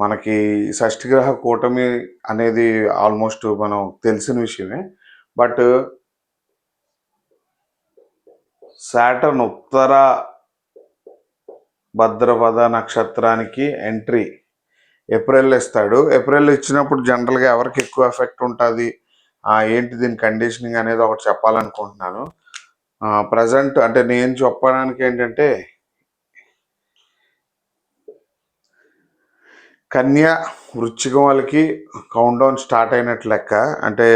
మనకి షష్ఠిగ్రహ కూటమి అనేది ఆల్మోస్ట్ మనం తెలిసిన విషయమే. బట్ సాటర్న్ ఉత్తర భద్రపద నక్షత్రానికి ఎంట్రీ ఏప్రిల్ ఇస్తాడు. ఏప్రిల్ ఇచ్చినప్పుడు జనరల్గా ఎవరికి ఎక్కువ ఎఫెక్ట్ ఉంటుంది, ఏంటి దీని కండిషనింగ్ అనేది ఒకటి చెప్పాలనుకుంటున్నాను. ప్రజెంట్ అంటే నేను చెప్పడానికి ఏంటంటే, కన్య వృశ్చికం వాళ్ళకి కౌంట్ డౌన్ స్టార్ట్ అయినట్లు లెక్క. అంటే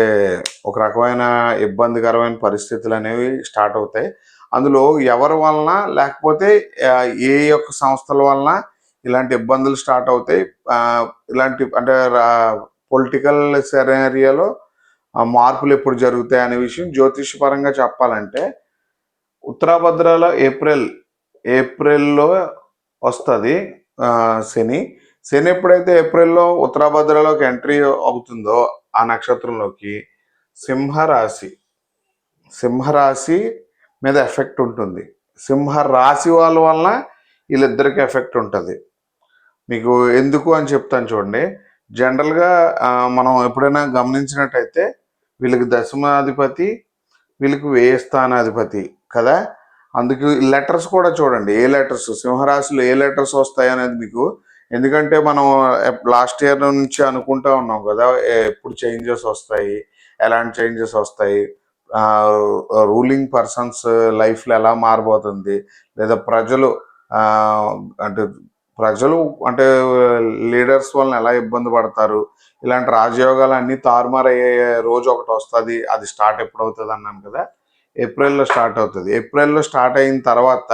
ఒక రకమైన ఇబ్బందికరమైన పరిస్థితులు అనేవి స్టార్ట్ అవుతాయి. అందులో ఎవరి వలన లేకపోతే ఏ యొక్క సంస్థల వలన ఇలాంటి ఇబ్బందులు స్టార్ట్ అవుతాయి. ఇలాంటి అంటే పొలిటికల్ సెరేరియాలో మార్పులు ఎప్పుడు జరుగుతాయి అనే విషయం జ్యోతిషపరంగా చెప్పాలంటే, ఉత్తరాభద్రలో ఏప్రిల్లో వస్తుంది శని. శని ఎప్పుడైతే ఏప్రిల్లో ఉత్తరాభద్రలోకి ఎంట్రీ అవుతుందో ఆ నక్షత్రంలోకి సింహరాశి మీద ఎఫెక్ట్ ఉంటుంది. సింహరాశి వాళ్ళ వలన వీళ్ళిద్దరికి ఎఫెక్ట్ ఉంటుంది. మీకు ఎందుకు అని చెప్తాను చూడండి. జనరల్గా మనం ఎప్పుడైనా గమనించినట్టయితే వీళ్ళకి దశమాధిపతి, వీళ్ళకి వ్యయ స్థానాధిపతి కదా. అందుకు లెటర్స్ కూడా చూడండి, ఏ లెటర్స్ సింహరాశిలో ఏ లెటర్స్ వస్తాయి అనేది మీకు. ఎందుకంటే మనం లాస్ట్ ఇయర్ నుంచి అనుకుంటా ఉన్నాం కదా, ఎప్పుడు చేంజెస్ వస్తాయి, ఎలాంటి చేంజెస్ వస్తాయి, రూలింగ్ పర్సన్స్ లైఫ్లో ఎలా మారబోతుంది, లేదా ప్రజలు అంటే లీడర్స్ వలన ఎలా ఇబ్బంది పడతారు, ఇలాంటి రాజయోగాలు అన్నీ తారుమారయ్యే రోజు ఒకటి వస్తుంది. అది స్టార్ట్ ఎప్పుడు అవుతుంది అన్నాను కదా, ఏప్రిల్లో స్టార్ట్ అవుతుంది. ఏప్రిల్లో స్టార్ట్ అయిన తర్వాత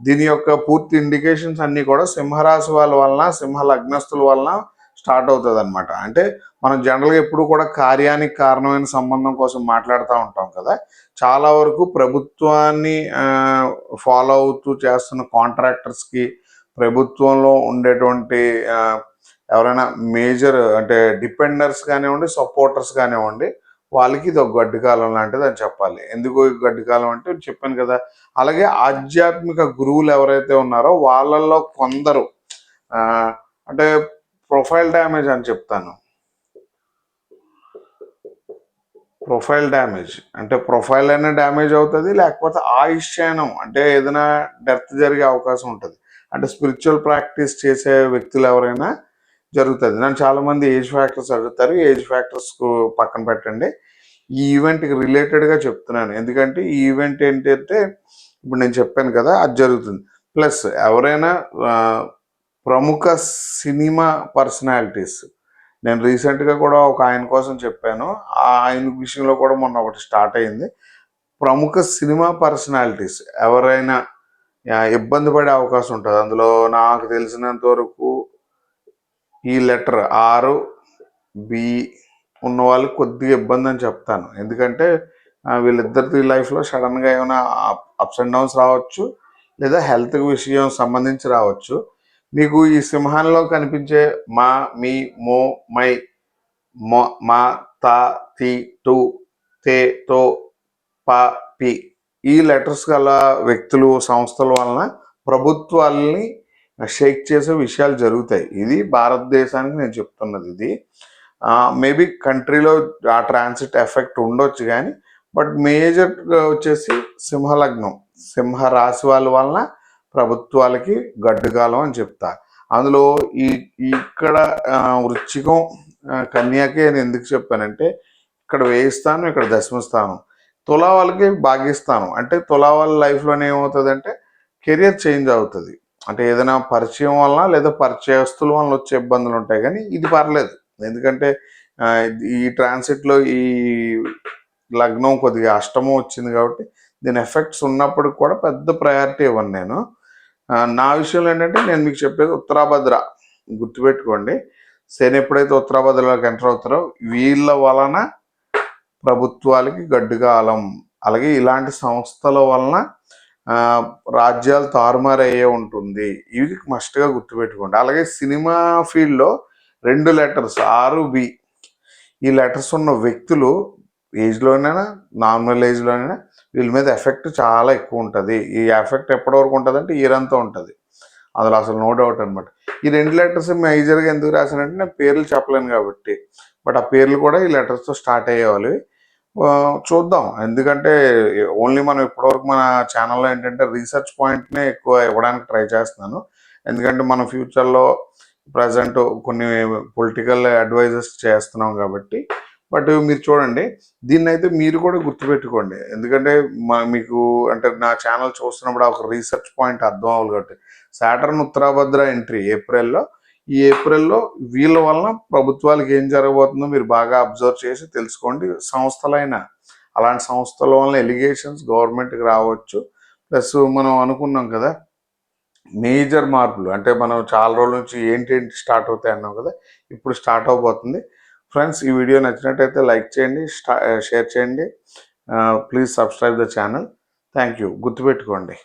దీని యొక్క పూర్తి ఇండికేషన్స్ అన్నీ కూడా సింహరాశి వాళ్ళ వలన, సింహ లగ్నస్తుల వలన స్టార్ట్ అవుతుంది అనమాట. అంటే మనం జనరల్గా ఎప్పుడు కూడా కార్యానికి కారణమైన సంబంధం కోసం మాట్లాడుతూ ఉంటాం కదా. చాలా వరకు ప్రభుత్వాన్ని ఫాలో అవుతూ చేస్తున్న కాంట్రాక్టర్స్కి, ప్రభుత్వంలో ఉండేటువంటి ఎవరైనా మేజర్ అంటే డిపెండర్స్ కానివ్వండి, సపోర్టర్స్ కానివ్వండి, వాళ్ళకి ఇది ఒక గడ్డి కాలం లాంటిది అని చెప్పాలి. ఎందుకు గడ్డి కాలం అంటే చెప్పాను కదా. అలాగే ఆధ్యాత్మిక గురువులు ఎవరైతే ఉన్నారో వాళ్ళల్లో కొందరు అంటే ప్రొఫైల్ డ్యామేజ్ అని చెప్తాను. ప్రొఫైల్ డ్యామేజ్ అంటే ప్రొఫైల్ అయినా డ్యామేజ్ అవుతుంది, లేకపోతే ఆయుష్యానం అంటే ఏదైనా డెత్ జరిగే అవకాశం ఉంటుంది. అంటే స్పిరిచువల్ ప్రాక్టీస్ చేసే వ్యక్తులు ఎవరైనా జరుగుతుంది. నన్ను చాలామంది ఏజ్ ఫ్యాక్టర్స్ అడుగుతారు. ఏజ్ ఫ్యాక్టర్స్ పక్కన పెట్టండి, ఈ ఈవెంట్కి రిలేటెడ్గా చెప్తున్నాను. ఎందుకంటే ఈ ఈవెంట్ ఏంటంటే ఇప్పుడు నేను చెప్పాను కదా, అది జరుగుతుంది. ప్లస్ ఎవరైనా ప్రముఖ సినిమా పర్సనాలిటీస్, నేను రీసెంట్గా కూడా ఒక ఆయన కోసం చెప్పాను, ఆయన విషయంలో కూడా మొన్న ఒకటి స్టార్ట్ అయింది. ప్రముఖ సినిమా పర్సనాలిటీస్ ఎవరైనా ఇబ్బంది పడే అవకాశం ఉంటుంది. అందులో నాకు తెలిసినంత వరకు ఈ లెటర్ R-B ఉన్న వాళ్ళకి కొద్దిగా ఇబ్బంది అని చెప్తాను. ఎందుకంటే వీళ్ళిద్దరి లైఫ్లో సడన్గా ఏమైనా అప్స్ అండ్ డౌన్స్ రావచ్చు, లేదా హెల్త్ విషయం సంబంధించి రావచ్చు. మీకు ఈ సింహాల్లో కనిపించే మా, మీ, మో, మై, మా, తా, తి, టు, తే, తో, ప, పి ఈ లెటర్స్ గల వ్యక్తులు, సంస్థల వలన ప్రభుత్వాలని షేక్ చేసే విషయాలు జరుగుతాయి. ఇది భారతదేశానికి నేను చెప్తున్నది. ఇది మేబీ కంట్రీలో ఆ ట్రాన్సిట్ ఎఫెక్ట్ ఉండొచ్చు, కానీ బట్ మేజర్గా వచ్చేసి సింహలగ్నం, సింహరాశి వాళ్ళ వలన ప్రభుత్వాలకి గడ్డుకాలం అని చెప్తా. అందులో ఇక్కడ వృశ్చికం, కన్యాకే నేను ఎందుకు చెప్పానంటే, ఇక్కడ వ్యయస్థానం, ఇక్కడ దశమస్థానం. తులా వాళ్ళకి భాగ్యస్థానం. అంటే తులా వాళ్ళ లైఫ్లోనే ఏమవుతుంది అంటే కెరియర్ చేంజ్ అవుతుంది. అంటే ఏదైనా పరిచయం వలన లేదా పరిచయస్తుల వలన వచ్చే ఇబ్బందులు ఉంటాయి, కానీ ఇది పర్లేదు. ఎందుకంటే ఈ ట్రాన్సిట్లో ఈ లగ్నం కొద్దిగా అష్టమం వచ్చింది కాబట్టి దీని ఎఫెక్ట్స్ ఉన్నప్పుడు కూడా పెద్ద ప్రయారిటీ ఇవ్వను నేను. నా విషయంలో ఏంటంటే నేను మీకు చెప్పేది ఉత్తరాభద్ర గుర్తుపెట్టుకోండి. శని ఎప్పుడైతే ఉత్తరాభద్రలోకి ఎంటర్ అవుతారో వీళ్ళ వలన ప్రభుత్వాలకి గడ్డుకాలం. అలాగే ఇలాంటి సంస్థల వలన రాజ్యాలు తారుమారయ్యే ఉంటుంది. ఇవి మస్ట్గా గుర్తుపెట్టుకోండి. అలాగే సినిమా ఫీల్డ్లో 2 లెటర్స్ R-B ఈ లెటర్స్ ఉన్న వ్యక్తులు ఏజ్లోనైనా, నార్మల్ ఏజ్లోనైనా వీళ్ళ మీద ఎఫెక్ట్ చాలా ఎక్కువ ఉంటుంది. ఈ ఎఫెక్ట్ ఎప్పటి వరకు ఉంటుంది అంటే ఇయర్ అంతా ఉంటుంది. అందులో అసలు నో డౌట్ అనమాట. ఈ 2 లెటర్స్ మేజర్గా ఎందుకు రాశానంటే నేను పేర్లు చెప్పలేను కాబట్టి, బట్ ఆ పేర్లు కూడా ఈ లెటర్స్తో స్టార్ట్ అయ్యేవాళ్ళు. చూద్దాం, ఎందుకంటే ఓన్లీ మనం ఇప్పటివరకు మన ఛానల్లో ఏంటంటే రీసెర్చ్ పాయింట్నే ఎక్కువ ఇవ్వడానికి ట్రై చేస్తున్నాను. ఎందుకంటే మనం ఫ్యూచర్లో ప్రజెంట్ కొన్ని పొలిటికల్ అడ్వైజెస్ చేస్తున్నాం కాబట్టి. బట్ మీరు చూడండి, దీన్ని అయితే మీరు కూడా గుర్తుపెట్టుకోండి, ఎందుకంటే మీకు అంటే నా ఛానల్ చూస్తున్నప్పుడు ఒక రీసెర్చ్ పాయింట్ అర్థం అవ్వాలి కాబట్టి. సాటర్న్ ఉత్తరాభద్ర ఎంట్రీ ఏప్రిల్లో, ఈ ఏప్రిల్లో వీళ్ళ వలన ప్రభుత్వాలకు ఏం జరగబోతుందో మీరు బాగా అబ్జర్వ్ చేసి తెలుసుకోండి. సంస్థలైన అలాంటి సంస్థల వలన ఎలిగేషన్స్ గవర్నమెంట్కి రావచ్చు. ప్లస్ మనం అనుకున్నాం కదా మేజర్ మార్పులు, అంటే మనం చాలా రోజుల నుంచి ఏంటి స్టార్ట్ అవుతాయి అన్నాం కదా, ఇప్పుడు స్టార్ట్ అవబోతుంది. ఫ్రెండ్స్, ఈ వీడియో నచ్చినట్టయితే లైక్ చేయండి, షేర్ చేయండి, please subscribe the channel. Thank you. గుర్తుపెట్టుకోండి.